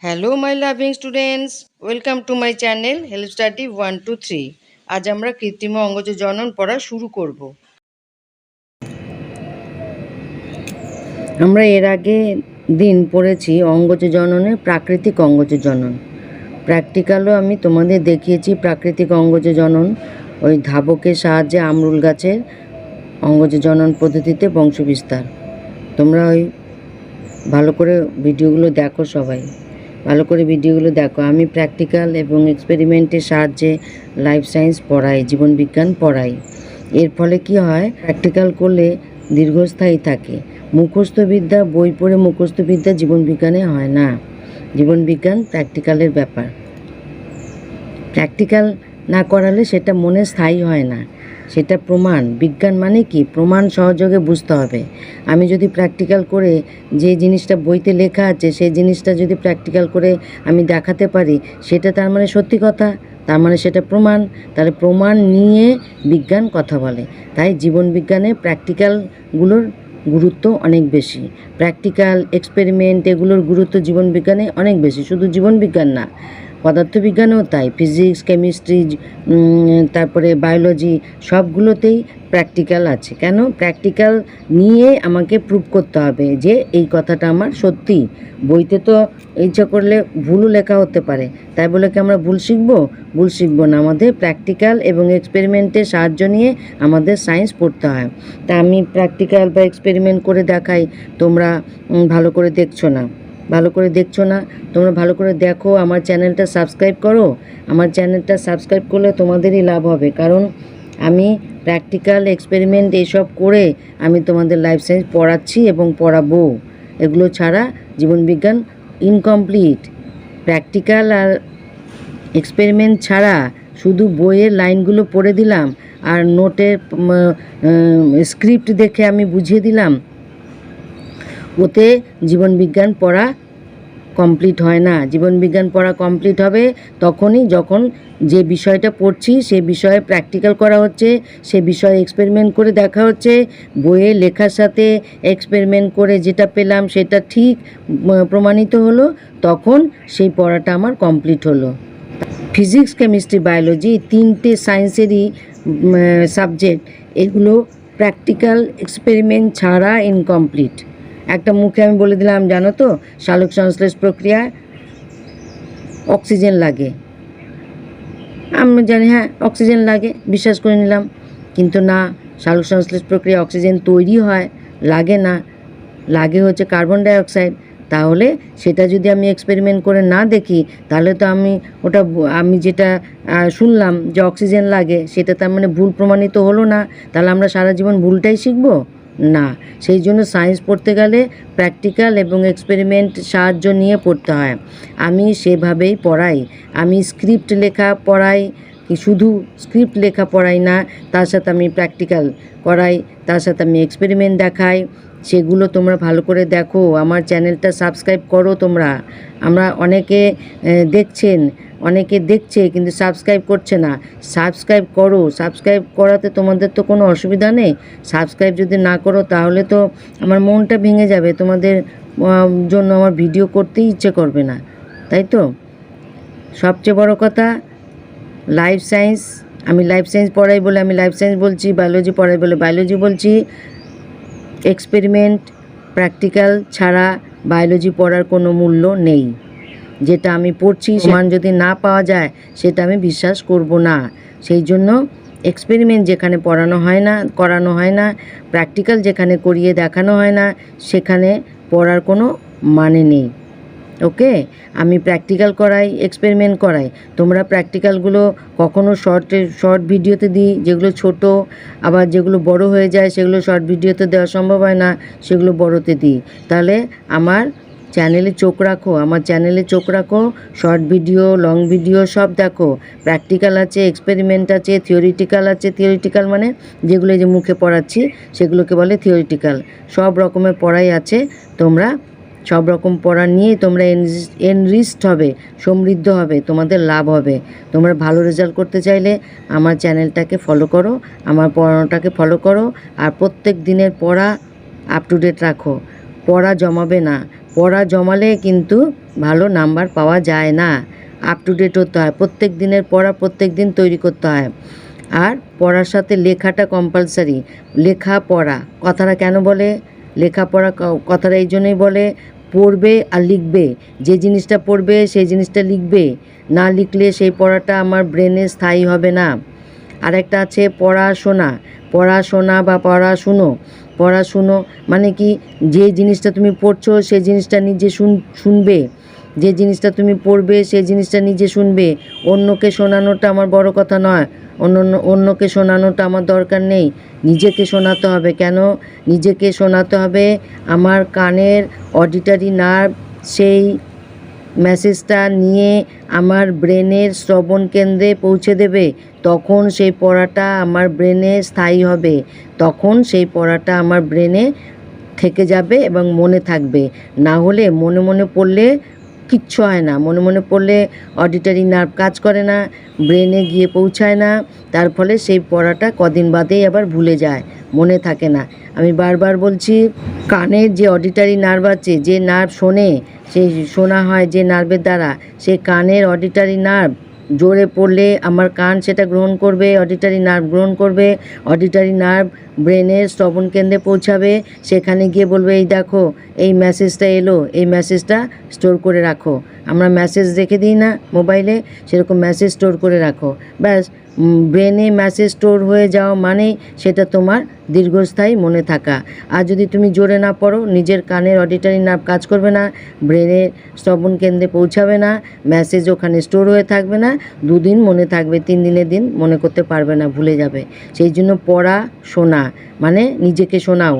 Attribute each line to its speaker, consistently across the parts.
Speaker 1: Hello my loving students, welcome to my channel help study 1 2 3। আজ আমরা কৃত্রিম অঙ্গজ জনন পড়া শুরু করব। আমরা এর আগে দিন পড়েছি অঙ্গজ জননের প্রাকৃতিক অঙ্গজ জনন। প্র্যাকটিক্যালও আমি তোমাদের দেখিয়েছি প্রাকৃতিক অঙ্গজ জনন, ওই ধাবকের সাহায্যে আমরুল গাছের অঙ্গজ জনন পদ্ধতিতে বংশবিস্তার। তোমরা ওই ভালো করে ভিডিওগুলো দেখো, সবাই ভালো করে ভিডিওগুলো দেখো। আমি প্র্যাকটিক্যাল এবং এক্সপেরিমেন্টের সাহায্যে লাইফ সায়েন্স পড়াই, জীবনবিজ্ঞান পড়াই। এর ফলে কি হয়, প্র্যাকটিক্যাল করলে দীর্ঘস্থায়ী থাকে। মুখস্থবিদ্যা, বই পড়ে মুখস্থবিদ্যা জীবনবিজ্ঞানে হয় না। জীবনবিজ্ঞান প্র্যাকটিক্যালের ব্যাপার। প্র্যাকটিক্যাল না করালে সেটা মনে স্থায়ী হয় না, সেটা প্রমাণ। বিজ্ঞান মানে কি, প্রমাণ সহযোগে বুঝতে হবে। আমি যদি প্র্যাকটিক্যাল করে যে জিনিসটা বইতে লেখা আছে সেই জিনিসটা যদি প্র্যাকটিক্যাল করে আমি দেখাতে পারি, সেটা তার মানে সত্যি কথা, তার মানে সেটা প্রমাণ। তাহলে প্রমাণ নিয়ে বিজ্ঞান কথা বলে। তাই জীবনবিজ্ঞানে প্র্যাকটিক্যালগুলোর গুরুত্ব অনেক বেশি। প্র্যাকটিক্যাল, এক্সপেরিমেন্ট এগুলোর গুরুত্ব জীবনবিজ্ঞানে অনেক বেশি। শুধু জীবনবিজ্ঞান না, পদার্থবিজ্ঞানেও তাই। ফিজিক্স, কেমিস্ট্রি, তারপরে বায়োলজি, সবগুলোতেই প্র্যাকটিক্যাল আছে। কেন? প্র্যাকটিক্যাল নিয়ে আমাকে প্রুভ করতে হবে যে এই কথাটা আমার সত্যি। বইতে তো ইচ্ছা করলে ভুলও লেখা হতে পারে, তাই বলে কি আমরা ভুল শিখবো? ভুল শিখবো না। আমাদের প্র্যাকটিক্যাল এবং এক্সপেরিমেন্টের সাহায্য নিয়ে আমাদের সায়েন্স পড়তে হয়। তা আমি প্র্যাকটিক্যাল বা এক্সপেরিমেন্ট করে দেখাই, তোমরা ভালো করে দেখছো না। তোমরা ভালো করে দেখো, আমার চ্যানেলটা সাবস্ক্রাইব করো। আমার চ্যানেলটা সাবস্ক্রাইব করলে তোমাদেরই লাভ হবে, কারণ আমি প্র্যাকটিক্যাল, এক্সপেরিমেন্ট এইসব করে আমি তোমাদের লাইফ সায়েন্স পড়াচ্ছি এবং পড়াবো। এগুলো ছাড়া জীবনবিজ্ঞান ইনকমপ্লিট। প্র্যাকটিক্যাল আর এক্সপেরিমেন্ট ছাড়া শুধু বইয়ের লাইনগুলো পড়ে দিলাম আর নোটের স্ক্রিপ্ট দেখে আমি বুঝিয়ে দিলাম, ওতে জীবনবিজ্ঞান পড়া কমপ্লিট হয় না। জীবনবিজ্ঞান পড়া কমপ্লিট হবে তখনই যখন যে বিষয়টা পড়ছি সে বিষয়ে প্র্যাকটিক্যাল করা হচ্ছে, সে বিষয়ে এক্সপেরিমেন্ট করে দেখা হচ্ছে। বইয়ে লেখার সাথে এক্সপেরিমেন্ট করে যেটা পেলাম সেটা ঠিক প্রমাণিত হলো, তখন সেই পড়াটা আমার কমপ্লিট হলো। ফিজিক্স, কেমিস্ট্রি, বায়োলজি, তিনটে সায়েন্সেরই সাবজেক্ট, এগুলো প্র্যাকটিক্যাল এক্সপেরিমেন্ট ছাড়া ইনকমপ্লিট। একটা মুখে আমি বলে দিলাম, জানো তো সালোক সংশ্লেষ প্রক্রিয়ায় অক্সিজেন লাগে। আমি জানি হ্যাঁ অক্সিজেন লাগে, বিশ্বাস করে নিলাম। কিন্তু না, সালোক সংশ্লেষ প্রক্রিয়া অক্সিজেন তৈরি হয়, লাগে না, লাগে হচ্ছে কার্বন ডাইঅক্সাইড। তাহলে সেটা যদি আমি এক্সপেরিমেন্ট করে না দেখি, তাহলে তো আমি যেটা শুনলাম যে অক্সিজেন লাগে, সেটা তার মানে ভুল প্রমাণিত হলো না। তাহলে আমরা সারা জীবন ভুলটাই শিখবো না। সেই জন্য সায়েন্স পড়তে গেলে প্র্যাকটিক্যাল এবং এক্সপেরিমেন্ট সাহায্য নিয়ে পড়তে হয়। আমি সেভাবেই পড়াই। আমি স্ক্রিপ্ট লেখা পড়াই, শুধু স্ক্রিপ্ট লেখা পড়াই না, তার সাথে আমি প্র্যাকটিক্যাল করাই, তার সাথে আমি এক্সপেরিমেন্ট দেখাই। সেগুলো তোমরা ভালো করে দেখো, আমার চ্যানেলটা সাবস্ক্রাইব করো তোমরা। আমরা অনেকে দেখছে কিন্তু সাবস্ক্রাইব করছে না। সাবস্ক্রাইব করো। সাবস্ক্রাইব করাতে তোমাদের তো কোনো অসুবিধা নেই। সাবস্ক্রাইব যদি না করো তাহলে তো আমার মনটা ভেঙে যাবে, তোমাদের জন্য আমার ভিডিও করতেই ইচ্ছে করবে না, তাই তো? সবচেয়ে বড় কথা, লাইফ সায়েন্স, আমি লাইফ সায়েন্স পড়াই বলে আমি লাইফ সায়েন্স বলছি, বায়োলজি পড়াই বলে বায়োলজি বলছি। এক্সপেরিমেন্ট, প্র্যাকটিক্যাল ছাড়া বায়োলজি পড়ার কোনো মূল্য নেই। যেটা আমি পড়ছি প্রমাণ যদি না পাওয়া যায়, সেটা আমি বিশ্বাস করব না। সেই জন্য এক্সপেরিমেন্ট যেখানে করানো হয় না, প্র্যাকটিক্যাল যেখানে করিয়ে দেখানো হয় না, সেখানে পড়ার কোনো মানে নেই। ওকে, আমি প্র্যাকটিক্যাল করাই, এক্সপেরিমেন্ট করাই। তোমরা প্র্যাকটিক্যালগুলো কখনো শর্ট ভিডিওতে দিই, যেগুলো ছোট, আবার যেগুলো বড় হয়ে যায় সেগুলো শর্ট ভিডিওতে দেওয়া সম্ভব হয় না, সেগুলো বড়তে দিই। তাহলে আমার চ্যানেলে চোখ রাখো, শর্ট ভিডিও, লং ভিডিও সব দেখো। প্র্যাকটিক্যাল আছে, এক্সপেরিমেন্ট আছে, থিওরিটিক্যাল আছে। থিওরিটিক্যাল মানে যেগুলো যে মুখে পড়াচ্ছি সেগুলোকে বলে থিওরিটিক্যাল। সব রকমের পড়াই আছে। তোমরা সব রকম পড়া নিয়ে তোমরা এনরিচড হবে, সমৃদ্ধ হবে, তোমাদের লাভ হবে। তোমরা ভালো রেজাল্ট করতে চাইলে আমার চ্যানেলটাকে ফলো করো, আমার পড়ানোটাকে ফলো করো, আর প্রত্যেক দিনের পড়া আপ টু ডেট রাখো। পড়া জমাবে না, পড়া জমালে কিন্তু ভালো নাম্বার পাওয়া যায় না। আপ টু ডেট হতে হয়, প্রত্যেক দিনের পড়া প্রত্যেক দিন তৈরি করতে হয়। আর পড়ার সাথে লেখাটা কম্পালসারি। লেখা পড়া কথাটা কেন বলে, লেখাপড়া কথাটা এই জন্যই বলে, পড়বে আর লিখবে। যে জিনিসটা পড়বে সেই জিনিসটা লিখবে, না লিখলে সেই পড়াটা আমার ব্রেনে স্থায়ী হবে না। আরেকটা আছে পড়াশোনা। পড়াশোনা বা পড়াশুনো। পড়াশুনো মানে কি, যে জিনিসটা তুমি পড়ছো সেই জিনিসটা নিজে শুনবে, যে জিনিসটা তুমি পড়বে সেই জিনিসটা নিজে শুনবে। অন্যকে শোনানোটা আমার বড় কথা নয়, অন্যকে শোনানোটা আমার দরকার নেই, নিজেকে শোনাতে হবে। কেন নিজেকে শোনাতে হবে? আমার কানের অডিটরি নার্ভ সেই মেসেজটা নিয়ে আমার ব্রেনের শ্রবণ কেন্দ্রে পৌঁছে দেবে, তখন সেই পড়াটা আমার ব্রেনে স্থায়ী হবে, তখন সেই পড়াটা আমার ব্রেনে থেকে যাবে এবং মনে থাকবে। না হলে মনে মনে পড়লে কিচ্ছু হয় না। মনে মনে পড়লে অডিটরি নার্ভ কাজ করে না, ব্রেনে গিয়ে পৌঁছায় না, তার ফলে সেই পড়াটা কদিন বাদেই আবার ভুলে যায়, মনে থাকে না। আমি বারবার বলছি, কানের যে অডিটরি নার্ভ আছে, যে নার্ভ শোনে, সেই শোনা হয় যে নার্ভের দ্বারা, সেই কানের অডিটরি নার্ভ জোরে পড়লে আমার কান সেটা গ্রহণ করবে, অডিটরি নার্ভ গ্রহণ করবে, অডিটরি নার্ভ ব্রেনের শ্রবণ কেন্দ্রে পৌঁছাবে, সেখানে গিয়ে বলবে এই দেখো এই মেসেজটা এলো, এই মেসেজটা স্টোর করে রাখো। আমরা মেসেজ রেখে দিই না মোবাইলে, সেরকম মেসেজ স্টোর করে রাখো। ব্যাস, ব্রেনে মেসেজ স্টোর হয়ে যাওয়া মানেই সেটা তোমার দীর্ঘস্থায়ী মনে থাকা। আর যদি তুমি জোরে না পড়ো, নিজের কানের অডিটরি নার্ভ কাজ করবে না, ব্রেনের শ্রবণ কেন্দ্রে পৌঁছাবে না, মেসেজ ওখানে স্টোর হয়ে থাকবে না, 2 দিন মনে থাকবে, 3 দিনের দিন মনে করতে পারবে না, ভুলে যাবে। সেই জন্য পড়া শোনা মানে নিজেকে শোনাও,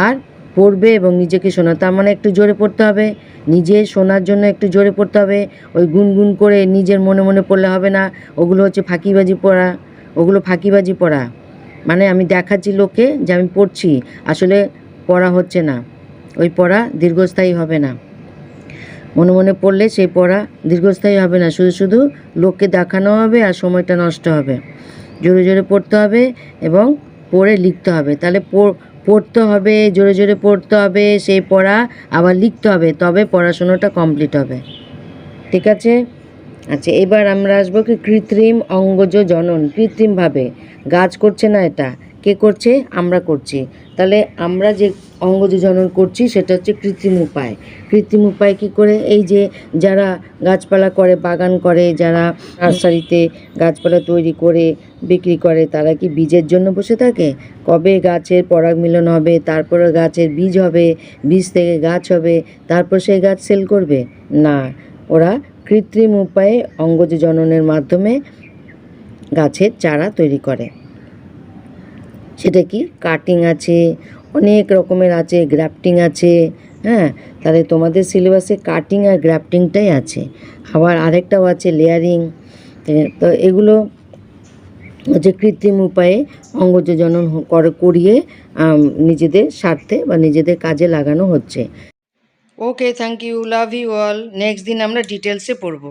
Speaker 1: আর পড়বে এবং নিজেকে শোনাও, তার মানে একটু জোরে পড়তে হবে। নিজে শোনার জন্য একটু জোরে পড়তে হবে। ওই গুনগুন করে নিজের মনে মনে পড়লে হবে না, ওগুলো হচ্ছে ফাঁকিবাজি পড়া, ওগুলো ফাঁকিবাজি পড়া। মানে আমি দেখাচ্ছি লোককে যে আমি পড়ছি, আসলে পড়া হচ্ছে না, ওই পড়া দীর্ঘস্থায়ী হবে না। মনে মনে পড়লে সেই পড়া দীর্ঘস্থায়ী হবে না, শুধু শুধু লোককে দেখানো হবে আর সময়টা নষ্ট হবে। জোরে জোরে পড়তে হবে এবং পড়ে লিখতে হবে। তাহলে পড়তে হবে, জোরে জোরে পড়তে হবে, সেই পড়া আবার লিখতে হবে, তবে পড়াশোনাটা কমপ্লিট হবে। ঠিক আছে? আচ্ছা, এবার আমরা আসবো কি কৃত্রিম অঙ্গজ জনন। কৃত্রিমভাবে গাছ করছে না, এটা কে করছে? আমরা করছি। তাহলে আমরা যে অঙ্গজ জনন করছি সেটা হচ্ছে কৃত্রিম উপায়। কৃত্রিম উপায় কী করে? এই যে যারা গাছপালা করে, বাগান করে, যারা নার্সারিতে গাছপালা তৈরি করে বিক্রি করে, তারা কি বীজের জন্য বসে থাকে? কবে গাছের পরাগ মিলন হবে, তারপরে গাছের বীজ হবে, বীজ থেকে গাছ হবে, তারপর সেই গাছ সেল করবে? না, ওরা কৃত্রিম উপায়ে অঙ্গজ জননের মাধ্যমে গাছের চারা তৈরি করে। সেটা কি? কাটিং আছে, অনেক রকমের আছে, গ্রাফটিং আছে। হ্যাঁ, তাহলে তোমাদের সিলেবাসে কাটিং আর গ্রাফটিংটাই আছে। আবার আরেকটাও আছে লেয়ারিং। তো এগুলো হচ্ছে কৃত্রিম উপায়ে অঙ্গজ জনন করিয়ে নিজেদের স্বার্থে বা নিজেদের কাজে লাগানো হচ্ছে। Okay, thank you, love you all. Next দিন আমরা ডিটেলসে পড়ব।